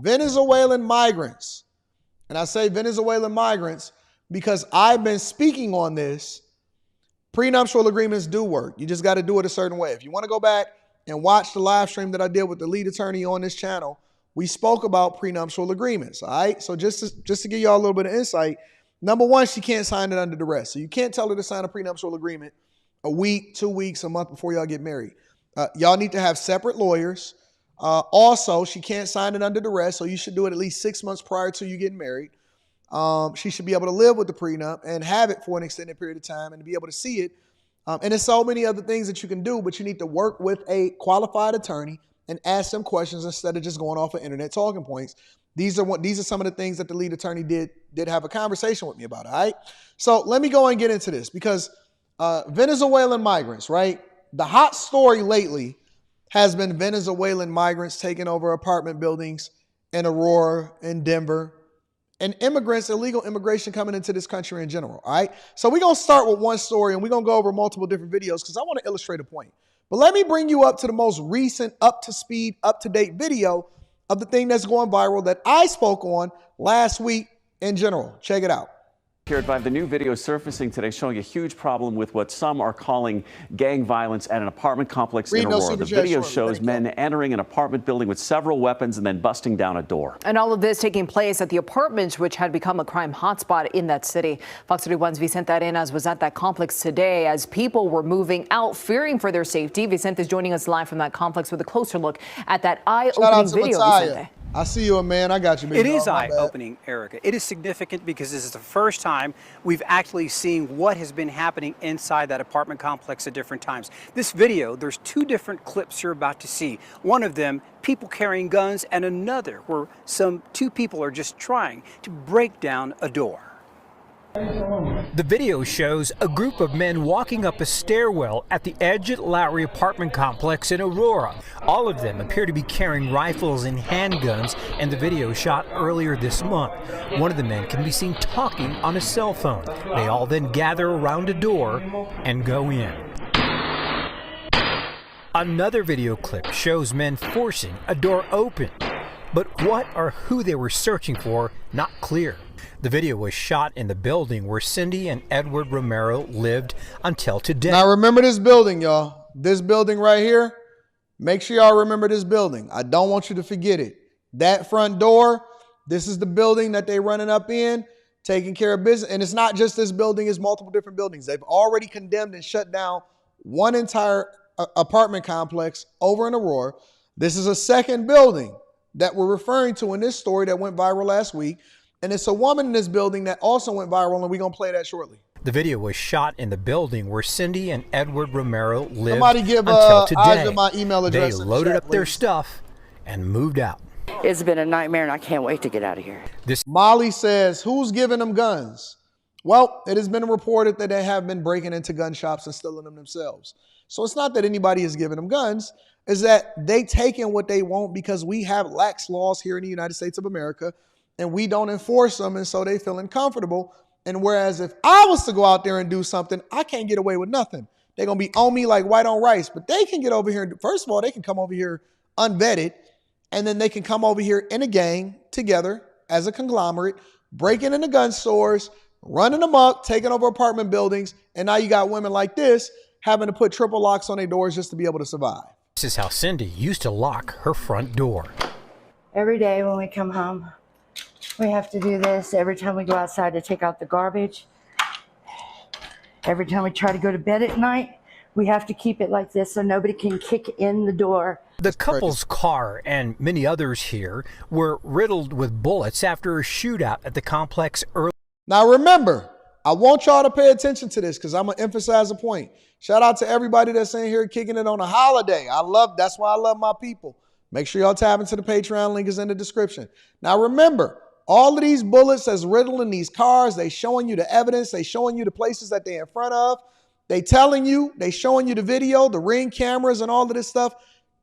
Venezuelan migrants. And I say Venezuelan migrants because I've been speaking on this. Prenuptial agreements do work. You just got to do it a certain way. If you want to go back and watch the live stream that I did with the lead attorney on this channel, we spoke about prenuptial agreements. All right. So just to give y'all a little bit of insight, number one, she can't sign it under duress. So you can't tell her to sign a prenuptial agreement a week, 2 weeks, a month before y'all get married. Y'all need to have separate lawyers. Also, she can't sign it under duress, so you should do it at least 6 months prior to you getting married. She should be able to live with the prenup and have it for an extended period of time and to be able to see it. And there's so many other things that you can do, but you need to work with a qualified attorney and ask them questions instead of just going off of internet talking points. These are some of the things that the lead attorney did have a conversation with me about. All right. So let me go and get into this because Venezuelan migrants, right? The hot story lately has been Venezuelan migrants taking over apartment buildings in Aurora, in Denver, and immigrants, illegal immigration coming into this country in general. All right. So we're going to start with one story and we're going to go over multiple different videos because I want to illustrate a point. But let me bring you up to the most recent, up to speed, up to date video of the thing that's going viral that I spoke on last week in general. Check it out. Here at 5, the new video surfacing today showing a huge problem with what some are calling gang violence at an apartment complex in Aurora. The video shows men entering an apartment building with several weapons and then busting down a door. And all of this taking place at the apartment, which had become a crime hotspot in that city. Fox 31's Vicente Arenas was at that complex today as people were moving out, fearing for their safety. Vicente is joining us live from that complex with a closer look at that eye-opening video, Vicente. I see you, man. I got you, baby. It is eye-opening, Erica. It is significant because this is the first time we've actually seen what has been happening inside that apartment complex at different times. This video, there's 2 different clips you're about to see. One of them, people carrying guns, and another where 2 people are just trying to break down a door. The video shows a group of men walking up a stairwell at the Edge Lowry apartment complex in Aurora. All of them appear to be carrying rifles and handguns, and the video shot earlier this month. One of the men can be seen talking on a cell phone. They all then gather around a door and go in. Another video clip shows men forcing a door open. But what or who they were searching for, not clear. The video was shot in the building where Cindy and Edward Romero lived until today. Now remember this building, y'all. This building right here. Make sure y'all remember this building. I don't want you to forget it. That front door, this is the building that they running up in, taking care of business. And it's not just this building, it's multiple different buildings. They've already condemned and shut down one entire apartment complex over in Aurora. This is a second building that we're referring to in this story that went viral last week. And it's a woman in this building that also went viral, and we're going to play that shortly. The video was shot in the building where Cindy and Edward Romero lived Somebody give until today. Isaac my email address. They loaded up their stuff and moved out. It's been a nightmare, and I can't wait to get out of here. Molly says, who's giving them guns? Well, it has been reported that they have been breaking into gun shops and stealing them themselves. So it's not that anybody is giving them guns. Is that they taking what they want because we have lax laws here in the United States of America and we don't enforce them, and so they feeling comfortable. And whereas if I was to go out there and do something, I can't get away with nothing. They're going to be on me like white on rice. But they can get over here. First of all, they can come over here unvetted, and then they can come over here in a gang together as a conglomerate, breaking into gun stores, running amok, taking over apartment buildings, and now you got women like this having to put triple locks on their doors just to be able to survive. This is how Cindy used to lock her front door. Every day when we come home, we have to do this. Every time we go outside to take out the garbage, every time we try to go to bed at night, we have to keep it like this so nobody can kick in the door. The couple's car and many others here were riddled with bullets after a shootout at the complex earlier. Now remember, I want y'all to pay attention to this because I'm going to emphasize a point. Shout out to everybody that's in here kicking it on a holiday. That's why I love my people. Make sure y'all tap into the Patreon link is in the description. Now remember, all of these bullets that's riddling these cars, they showing you the evidence, they showing you the places that they're in front of. They telling you, they showing you the video, the Ring cameras and all of this stuff.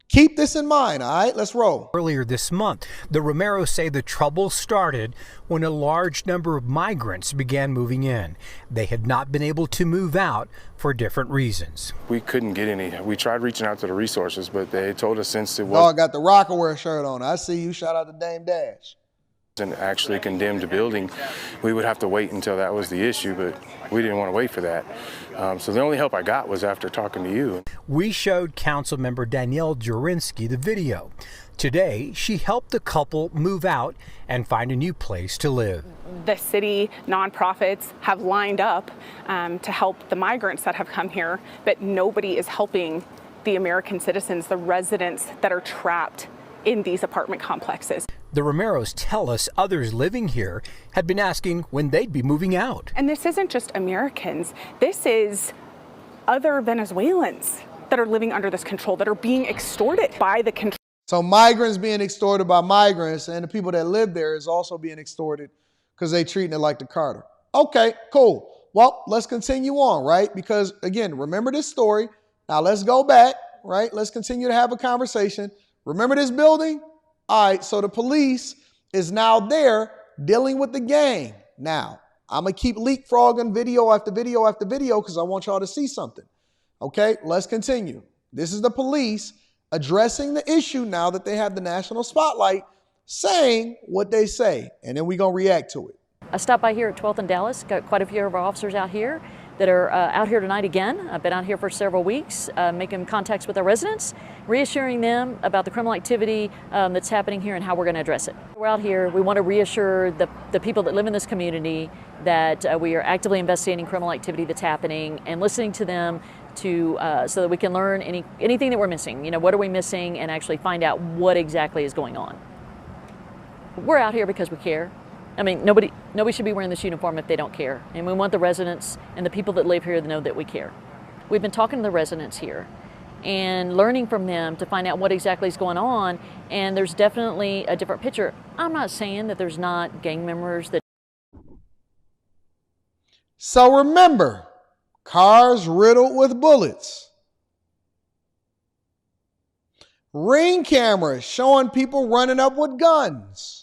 Keep this in mind, all right? Let's roll. Earlier this month, the Romeros say the trouble started when a large number of migrants began moving in. They had not been able to move out for different reasons. We couldn't get any. We tried reaching out to the resources, but they told us since it Dog got the Rockaware shirt on. I see you. Shout out to Dame Dash. wasn't actually condemned building, we would have to wait until that was the issue, but we didn't want to wait for that. So the only help I got was after talking to you. We showed Councilmember Danielle Jurinsky the video. Today, she helped the couple move out and find a new place to live. The city nonprofits have lined up to help the migrants that have come here, but nobody is helping the American citizens, the residents that are trapped in these apartment complexes. The Romeros tell us others living here had been asking when they'd be moving out. And this isn't just Americans, this is other Venezuelans that are living under this control, that are being extorted by the control. So migrants being extorted by migrants, and the people that live there is also being extorted because they treating it like the Carter. Okay, cool. Well, let's continue on, right? Because again, remember this story. Now let's go back, right? Let's continue to have a conversation. Remember this building? All right, so the police is now there dealing with the gang. Now, I'm going to keep leapfrogging video after video after video because I want y'all to see something. Okay, let's continue. This is the police addressing the issue now that they have the national spotlight, saying what they say, and then we're going to react to it. I stopped by here at 12th and Dallas, got quite a few of our officers out here that are out here tonight again. I've been out here for several weeks, making contacts with our residents, reassuring them about the criminal activity that's happening here and how we're going to address it. We're out here, we want to reassure the people that live in this community that we are actively investigating criminal activity that's happening and listening to them to so that we can learn anything that we're missing. You know, what are we missing, and actually find out what exactly is going on. We're out here because we care. I mean, nobody should be wearing this uniform if they don't care. And we want the residents and the people that live here to know that we care. We've been talking to the residents here and learning from them to find out what exactly is going on. And there's definitely a different picture. I'm not saying that there's not gang members that. So remember, cars riddled with bullets. Ring cameras showing people running up with guns.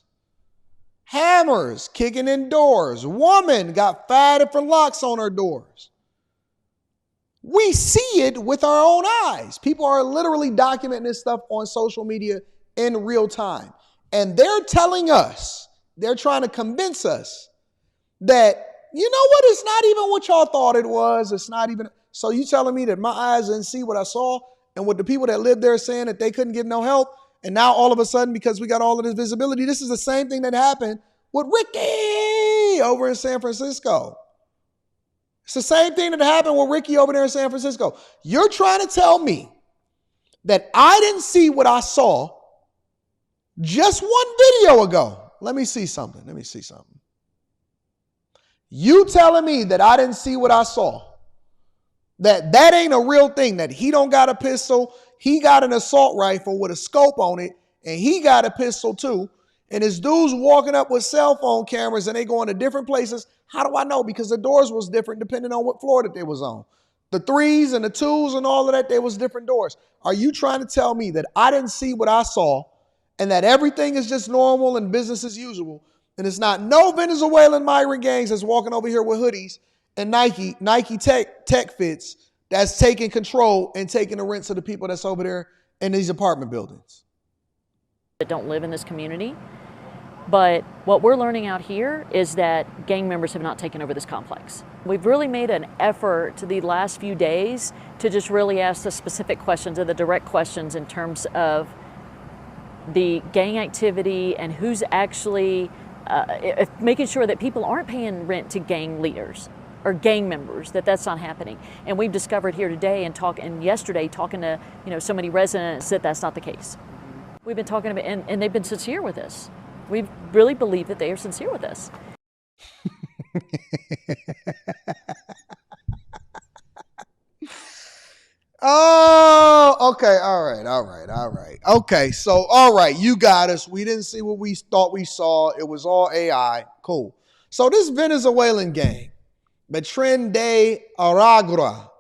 Hammers kicking in doors. Woman got 5 different locks on her doors. We see it with our own eyes. People are literally documenting this stuff on social media in real time. And they're telling us, they're trying to convince us that, you know what, it's not even what y'all thought it was. It's not even. So you telling me that my eyes didn't see what I saw, and what the people that lived there saying that they couldn't get no help. And now all of a sudden, because we got all of this visibility, this is the same thing that happened with Ricky over in San Francisco. It's the same thing that happened with Ricky over there in San Francisco. You're trying to tell me that I didn't see what I saw just one video ago. Let me see something. You telling me that I didn't see what I saw, that ain't a real thing, that he don't got a pistol, he got an assault rifle with a scope on it, and he got a pistol too, and his dudes walking up with cell phone cameras and they going to different places. How do I know? Because the doors was different depending on what floor that they was on. The 3s and the 2s and all of that, there was different doors. Are you trying to tell me that I didn't see what I saw and that everything is just normal and business as usual, and it's not no Venezuelan migrant gangs that's walking over here with hoodies and Nike tech fits that's taking control and taking the rents of the people that's over there in these apartment buildings? That don't live in this community. But what we're learning out here is that gang members have not taken over this complex. We've really made an effort to the last few days to just really ask the specific questions and the direct questions in terms of the gang activity and who's actually making sure that people aren't paying rent to gang leaders or gang members, that's not happening. And we've discovered here today and yesterday talking to so many residents that that's not the case. We've been talking about, and they've been sincere with us. We really believe that they are sincere with us. Oh, okay. All right. Okay. So, all right. You got us. We didn't see what we thought we saw. It was all AI. Cool. So this Venezuelan gang, the Tren de Aragua,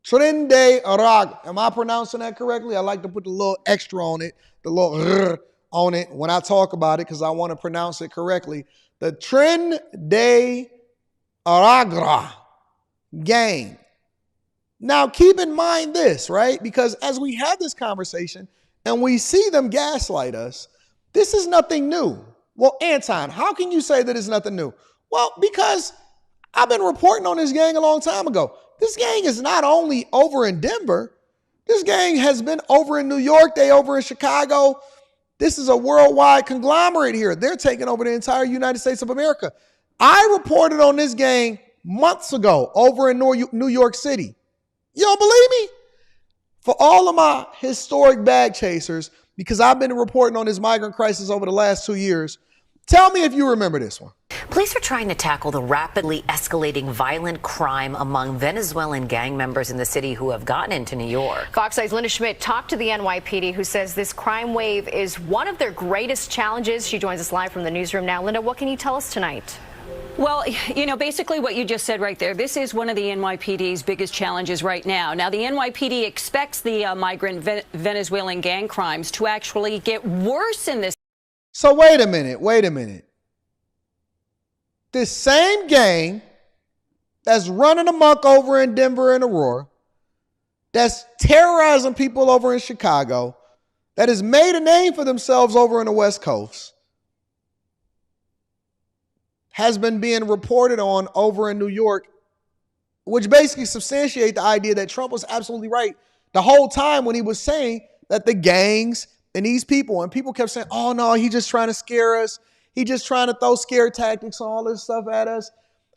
Tren de Aragua. Am I pronouncing that correctly? I like to put the little extra on it, the little r on it when I talk about it because I want to pronounce it correctly. The Tren de Aragua gang. Now, keep in mind this, right? Because as we have this conversation and we see them gaslight us, this is nothing new. Well, Anton, how can you say that it's nothing new? Well, because I've been reporting on this gang a long time ago. This gang is not only over in Denver. This gang has been over in New York. They over in Chicago. This is a worldwide conglomerate here. They're taking over the entire United States of America. I reported on this gang months ago over in New York City. You don't believe me? For all of my historic bag chasers, because I've been reporting on this migrant crisis over the last 2 years, tell me if you remember this one. Police are trying to tackle the rapidly escalating violent crime among Venezuelan gang members in the city who have gotten into New York. Fox 8's Linda Schmidt talked to the NYPD, who says this crime wave is one of their greatest challenges. She joins us live from the newsroom now. Linda, what can you tell us tonight? Well, you know, basically what you just said right there, this is one of the NYPD's biggest challenges right now. Now, the NYPD expects the migrant Venezuelan gang crimes to actually get worse in this. So wait a minute. This same gang that's running amok over in Denver and Aurora, that's terrorizing people over in Chicago, that has made a name for themselves over in the West Coast, has been being reported on over in New York, which basically substantiate the idea that Trump was absolutely right the whole time when he was saying that the gangs and these people, and people kept saying, oh no, he's just trying to scare us. He just trying to throw scare tactics and all this stuff at us.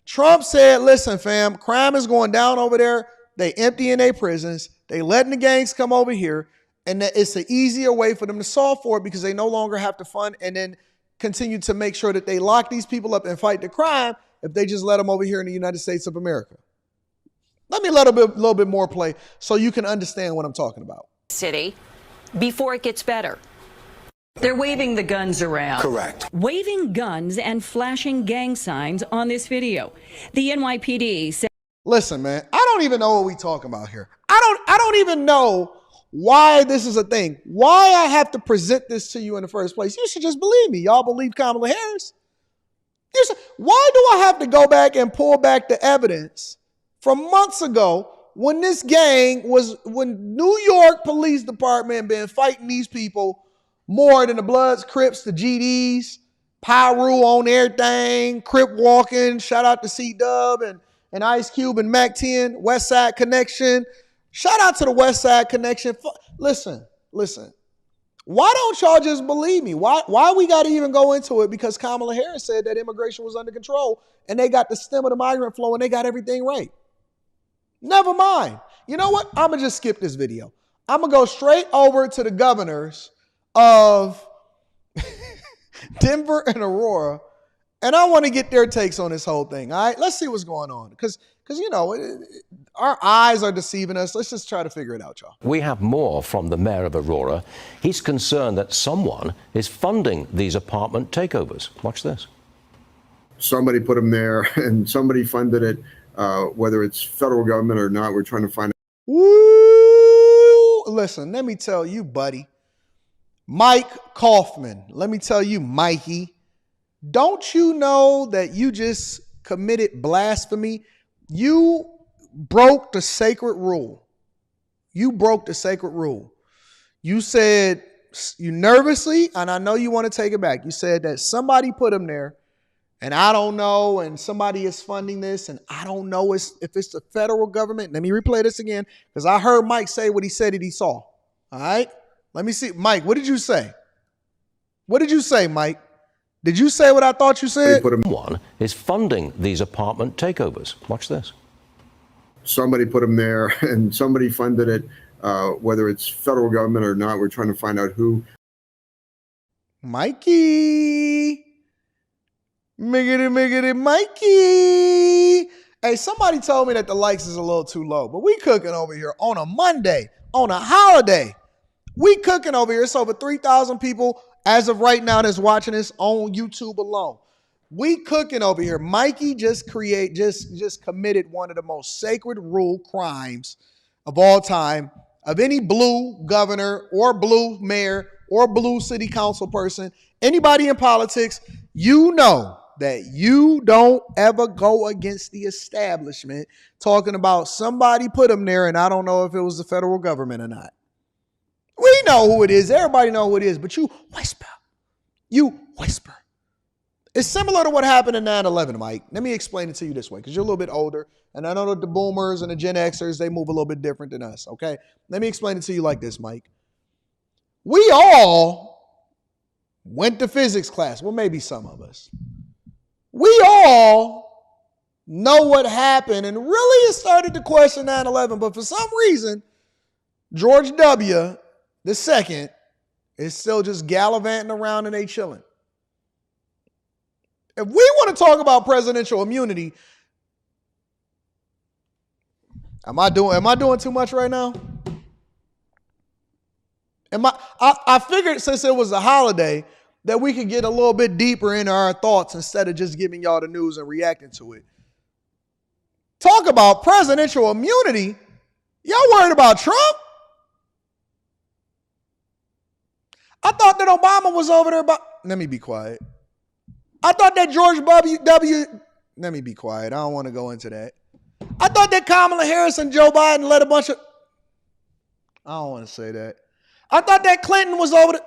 Trump said, listen, fam, crime is going down over there. They emptying their prisons. They letting the gangs come over here. And that it's an easier way for them to solve for it because they no longer have to fund and then continue to make sure that they lock these people up and fight the crime if they just let them over here in the United States of America. Let me let a little bit more play so you can understand what I'm talking about. City before it gets better. They're waving the guns around. Correct. Waving guns and flashing gang signs on this video. The NYPD said, listen, man, I don't even know what we talking about here. I don't even know why this is a thing. Why I have to present this to you in the first place. You should just believe me. Y'all believe Kamala Harris? Why do I have to go back and pull back the evidence from months ago when this gang when New York Police Department been fighting these people more than the Bloods, Crips, the GDs, Pyru on everything, Crip walking, shout out to C-Dub and Ice Cube and Mac 10, West Side Connection. Shout out to the West Side Connection. Listen. Why don't y'all just believe me? Why we got to even go into it? Because Kamala Harris said that immigration was under control and they got the stem of the migrant flow and they got everything right. Never mind. You know what? I'm going to just skip this video. I'm going to go straight over to the governors of Denver and Aurora, and I want to get their takes on this whole thing. All right, let's see what's going on because you know our eyes are deceiving us. Let's just try to figure it out, y'all. We have more from the mayor of Aurora. He's concerned that someone is funding these apartment takeovers. Watch this. Somebody put them there, and somebody funded it. Whether it's federal government or not, we're trying to find out. Ooh, listen, let me tell you, buddy. Mike Kaufman, let me tell you, Mikey, don't you know that you just committed blasphemy? You broke the sacred rule. You broke the sacred rule. You said, you nervously, and I know you want to take it back, you said that somebody put him there, and I don't know, and somebody is funding this, and I don't know if it's the federal government. Let me replay this again, because I heard Mike say what he said that he saw. All right? Let me see. Mike, what did you say? What did you say, Mike? Did you say what I thought you said? Someone is funding these apartment takeovers. Watch this. Somebody put them there, and somebody funded it. Whether it's federal government or not, we're trying to find out who. Mikey. Miggity, Mikey. Hey, somebody told me that the likes is a little too low, but we cooking over here on a Monday, on a holiday. We cooking over here. It's over 3,000 people as of right now that's watching this on YouTube alone. We cooking over here. Mikey just committed one of the most sacred rule crimes of all time of any blue governor or blue mayor or blue city council person, anybody in politics, you know that you don't ever go against the establishment talking about somebody put them there, and I don't know if it was the federal government or not. We know who it is. Everybody know who it is, but you whisper. You whisper. It's similar to what happened in 9/11, Mike. Let me explain it to you this way, because you're a little bit older, and I know that the boomers and the Gen Xers, they move a little bit different than us, okay? Let me explain it to you like this, Mike. We all went to physics class. Well, maybe some of us. We all know what happened, and really it started to question 9/11, but for some reason, George W. II is still just gallivanting around and they chilling. If we want to talk about presidential immunity, am I doing too much right now? I figured since it was a holiday that we could get a little bit deeper into our thoughts instead of just giving y'all the news and reacting to it. Talk about presidential immunity. Y'all worried about Trump? I thought that Obama was over there let me be quiet. I thought that George W. Let me be quiet. I don't want to go into that. I thought that Kamala Harris and Joe Biden let a bunch of... I don't want to say that. I thought that Clinton was over there.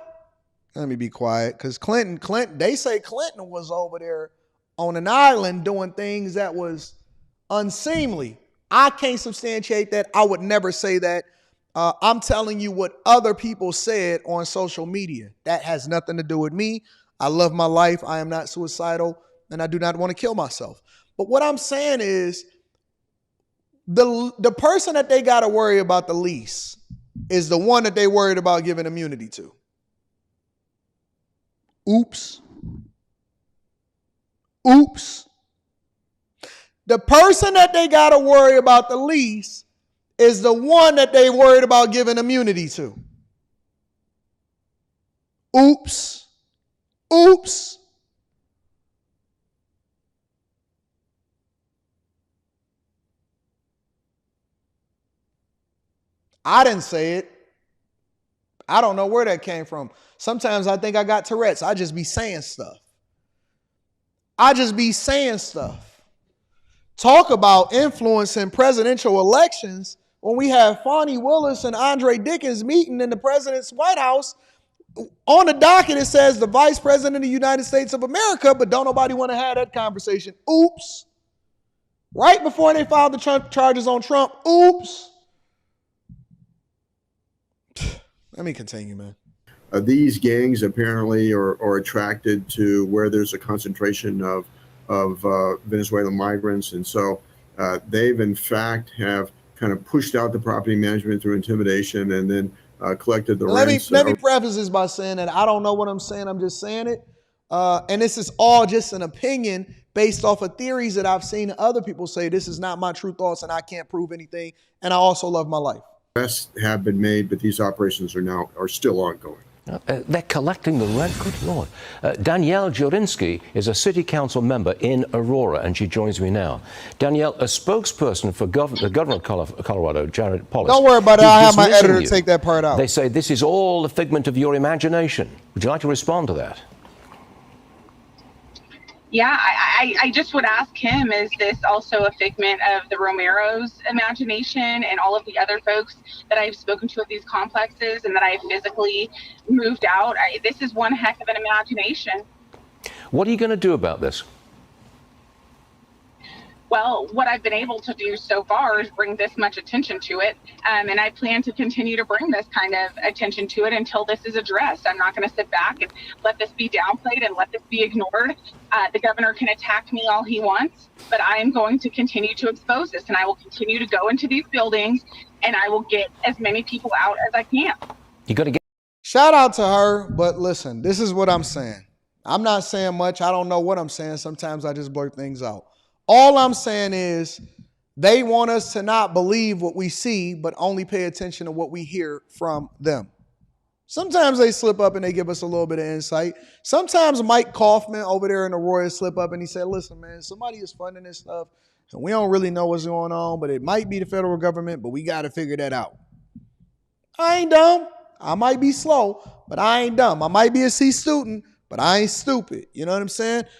Let me be quiet, because Clinton, they say Clinton was over there on an island doing things that was unseemly. I can't substantiate that. I would never say that. I'm telling you what other people said on social media. That has nothing to do with me. I love my life. I am not suicidal, and I do not want to kill myself. But what I'm saying is the person that they got to worry about the least is the one that they worried about giving immunity to. Oops. Oops. The person that they got to worry about the least is the one that they worried about giving immunity to. Oops. Oops. I didn't say it. I don't know where that came from. Sometimes I think I got Tourette's. I just be saying stuff. Talk about influencing presidential elections when we have Fonnie Willis and Andre Dickens meeting in the president's White House. On the docket, it says the vice president of the United States of America, but don't nobody want to have that conversation. Oops. Right before they filed the Trump charges on Trump. Oops. Let me continue, man. These gangs apparently are attracted to where there's a concentration of Venezuelan migrants. And so they've, in fact, have kind of pushed out the property management through intimidation and then collected the rents. Let me preface this by saying that I don't know what I'm saying. I'm just saying it. And this is all just an opinion based off of theories that I've seen other people say. This is not my true thoughts, and I can't prove anything. And I also love my life. Arrests have been made, but these operations are still ongoing. They're collecting the rent. Good Lord. Danielle Jurinsky is a city council member in Aurora, and she joins me now. Danielle, a spokesperson for the governor of Colorado, Jared Polis. Don't worry about it. I'll have my editor take that part out. They say this is all a figment of your imagination. Would you like to respond to that? Yeah, I just would ask him, is this also a figment of the Romero's imagination and all of the other folks that I've spoken to at these complexes and that I've physically moved out? This is one heck of an imagination. What are you going to do about this? Well, what I've been able to do so far is bring this much attention to it. And I plan to continue to bring this kind of attention to it until this is addressed. I'm not going to sit back and let this be downplayed and let this be ignored. The governor can attack me all he wants, but I am going to continue to expose this, and I will continue to go into these buildings, and I will get as many people out as I can. You got to get. Shout out to her, but listen, this is what I'm saying. I'm not saying much. I don't know what I'm saying. Sometimes I just blurt things out. All I'm saying is they want us to not believe what we see, but only pay attention to what we hear from them. Sometimes they slip up and they give us a little bit of insight. Sometimes Mike Kaufman over there in Aurora slip up and he said, listen, man, somebody is funding this stuff And we don't really know what's going on, but it might be the federal government, but we got to figure that out. I ain't dumb. I might be slow, but I ain't dumb. I might be a C student, but I ain't stupid. You know what I'm saying?